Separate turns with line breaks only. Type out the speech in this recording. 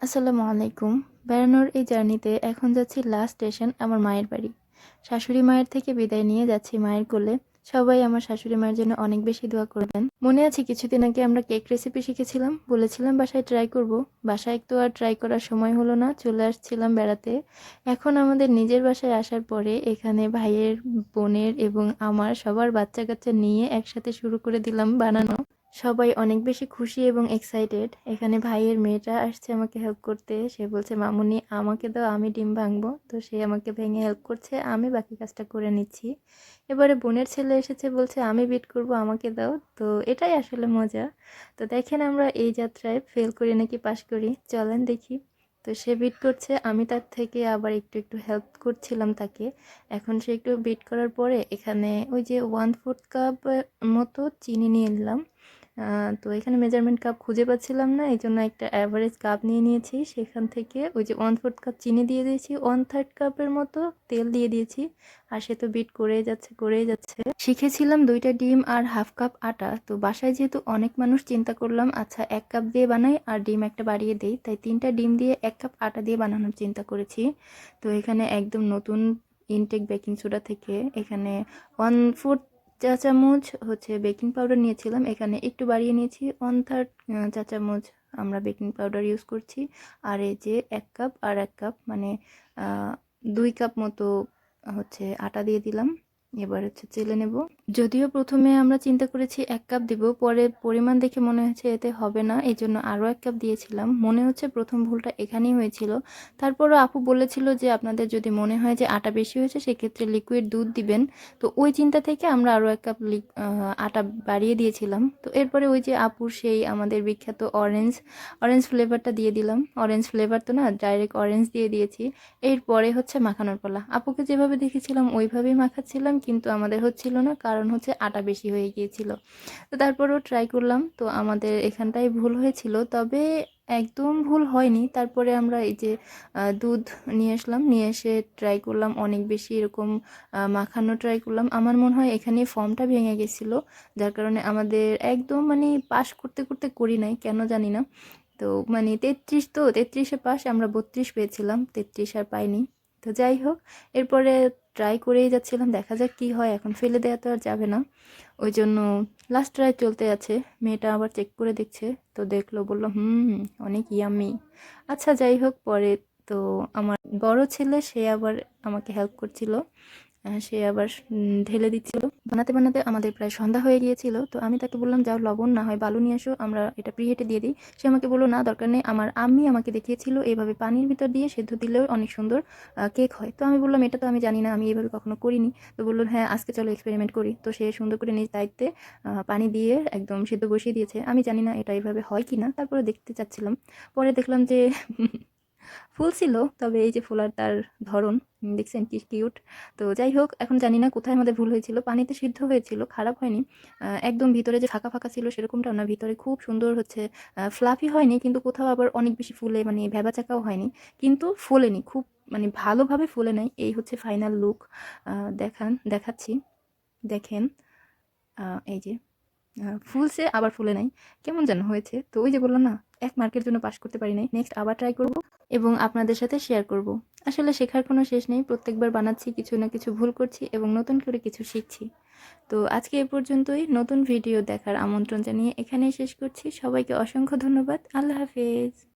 আসসালামু আলাইকুম। বেড়ানোর এই জার্নিতে এখন যাচ্ছি লাস্ট স্টেশন আমার মায়ের বাড়ি। শাশুড়ি মায়ের থেকে বিদায় নিয়ে যাচ্ছি মায়ের কোলে। সবাই আমার শাশুড়ি মায়ের জন্য অনেক বেশি দোয়া করবেন। মনে আছে কিছুদিন আগে আমরা কেক রেসিপি শিখেছিলাম, বলেছিলাম বাসায় ট্রাই করব। বাসায় তো আর ট্রাই করার সময় হলো না, চলে আসছিলাম বেড়াতে। এখন আমাদের নিজের বাসায় আসার পরে এখানে ভাইয়ের, বোনের এবং আমার সবার বাচ্চা কাচ্চা নিয়ে একসাথে শুরু করে দিলাম বানানো। সবাই অনেক বেশি খুশি এবং এক্সাইটেড। এখানে ভাইয়ের মেয়েটা আসছে আমাকে হেল্প করতে। সে বলছে, মামুনি আমাকে দাও, আমি ডিম ভাঙবো। তো সে আমাকে ভেঙে হেল্প করছে, আমি বাকি কাজটা করে নিচ্ছি। এবারে বোনের ছেলে এসেছে, বলছে আমি বিট করব, আমাকে দাও। তো এটাই আসলে মজা। তো দেখেন আমরা এই যাত্রায় ফেল করি নাকি পাশ করি, চলেন দেখি। তো সে বিট করছে, আমি তার থেকে আবার একটু একটু হেল্প করছিলাম তাকে। এখন সে একটু বিট করার পরে এখানে ওই যে 1/4 কাপ মতো চিনি নিয়ে নিলাম। তো এখানে মেজারমেন্ট কাপ খুঁজে পাচ্ছিলাম না, এই জন্য একটা অ্যাভারেজ কাপ নিয়ে নিয়েছি। সেখান থেকে ওই যে 1/4 কাপ চিনি দিয়ে দিয়েছি, 1/3 কাপের মতো তেল দিয়ে দিয়েছি। আর সে তো বিট করেই যাচ্ছে করেই যাচ্ছে। শিখেছিলাম 2টা ডিম আর হাফ কাপ আটা। তো বাসায় যেহেতু অনেক মানুষ, চিন্তা করলাম আচ্ছা 1 কাপ দিয়ে বানাই আর ডিম একটা বাড়িয়ে দেই। তাই 3টা ডিম দিয়ে 1 কাপ আটা দিয়ে বানানোর চিন্তা করেছি। তো এখানে একদম নতুন ইনটেক বেকিং সোডা থেকে এখানে 1/4 চা চামচ হচ্ছে বেকিং পাউডার নিয়েছিলাম, এখানে একটু বাড়িয়ে নিয়েছি। 1/3 চা চামচ আমরা বেকিং পাউডার ইউজ করছি। আর এই যে 1 কাপ আর 1 কাপ মানে 2 কাপ মতো হচ্ছে আটা দিয়ে দিলাম। এবার হচ্ছে চেলে নেব। যদিও প্রথমে আমরা চিন্তা করেছি 1 কাপ দিব, পরে পরিমাণ দেখে মনে হচ্ছে এতে হবে না, এই জন্য আরও 1 কাপ দিয়েছিলাম। মনে হচ্ছে প্রথম ভুলটা এখানেই হয়েছিল। তারপরও আপু বলেছিল যে আপনাদের যদি মনে হয় যে আটা বেশি হয়েছে সেক্ষেত্রে লিকুইড দুধ দিবেন। তো ওই চিন্তা থেকে আমরা আরও 1 কাপ আটা বাড়িয়ে দিয়েছিলাম। তো এরপরে ওই যে আপুর সেই আমাদের বিখ্যাত অরেঞ্জ অরেঞ্জ ফ্লেভারটা দিয়ে দিলাম। অরেঞ্জ ফ্লেভার তো না, ডাইরেক্ট অরেঞ্জ দিয়ে দিয়েছি। এরপরে হচ্ছে মাখানোর পালা। আপুকে যেভাবে দেখেছিলাম ওইভাবেই মাখাচ্ছিলাম, কিন্তু আমাদের হচ্ছিল না, কারণ হচ্ছে আটা বেশি হয়ে গিয়েছিল। তো তারপরেও ট্রাই করলাম। তো আমাদের এখানটায় ভুল হয়েছিল, তবে একদম ভুল হয়নি। তারপরে আমরা এই যে দুধ নিয়ে আসলাম, নিয়ে এসে ট্রাই করলাম অনেক বেশি এরকম মাখানো ট্রাই করলাম। আমার মনে হয় এখানে ফর্মটা ভেঙে গেছিলো, যার কারণে আমাদের একদম মানে পাস করতে করতে করি নাই, কেন জানি না। তো মানে 33, তো 33-এ পাস, আমরা 32 পেয়েছিলাম, 33 আর পাইনি। তো যাই হোক, এরপরে ট্রাই করেই যাচ্ছিলাম, দেখা যাক কি হয়, এখন ফেলে দেওয়া তো আর যাবে না। ওই জন্য লাস্ট ট্রাই চলতে আছে। মেয়েটা আবার চেক করে দেখছে, তো দেখলো, বললো অনেক ইয়াম্মি। আচ্ছা যাই হোক, পরে তো আমার বড় ছেলে সে আবার আমাকে হেল্প করছিল। সে আবার ঢেলে দিচ্ছিল। বানাতে বানাতে আমাদের প্রায় সন্ধ্যা হয়ে গিয়েছিল। তো আমি তাকে বললাম, যাও লবণ না হয় বালু নিয়ে আসো, আমরা এটা প্রিহেটে দিয়ে দিই। সে আমাকে বললো, না দরকার নেই, আমার আম্মি আমাকে দেখিয়েছিল এইভাবে পানির ভিতর দিয়ে সেদ্ধ দিলেও অনেক সুন্দর কেক হয়। তো আমি বললাম, এটা তো আমি জানি না, আমি এইভাবে কখনো করিনি। তো বললো, হ্যাঁ আজকে চলো এক্সপেরিমেন্ট করি। তো সে সুন্দর করে নিজ দায়িত্বে পানি দিয়ে একদম সেদ্ধ বসিয়ে দিয়েছে। আমি জানি না এটা এইভাবে হয় কি না, তারপরে দেখতে চাচ্ছিলাম। পরে দেখলাম যে ফুল ছিল, তবে এই যে ফোলার তার ধরন দেখছেন কি কিউট। তো যাই হোক, এখন জানি না কোথায় আমাদের ভুল হয়েছিল। পানিতে সিদ্ধ হয়েছিল, খারাপ হয়নি। একদম ভিতরে যে ফাঁকা ফাঁকা ছিল সেরকমটাও না, ভিতরে খুব সুন্দর হচ্ছে ফ্লাফি হয়নি, কিন্তু কোথাও আবার অনেক বেশি ফুলে মানে ভ্যাবাচাকাও হয়নি, কিন্তু ফোলেনি খুব, মানে ভালোভাবে ফুলে নাই। এই হচ্ছে ফাইনাল লুক। দেখাচ্ছি, দেখেন। এই যে ফুলছে আবার ফুলে নাই, কেমন যেন হয়েছে। তো ওই যে বললাম না, 1 মার্কের জন্য পাস করতে পারি নাই, নেক্সট আবার ট্রাই করব এবং আপনাদের সাথে শেয়ার করব। আসলে শেখার কোনো শেষ নেই, প্রত্যেকবার বানাচ্ছি, কিছু না কিছু ভুল করছি এবং নতুন করে কিছু শিখছি। তো আজকে এ পর্যন্তই। নতুন ভিডিও দেখার আমন্ত্রণ জানিয়ে এখানেই শেষ করছি। সবাইকে অসংখ্য ধন্যবাদ। আল্লাহ হাফেজ।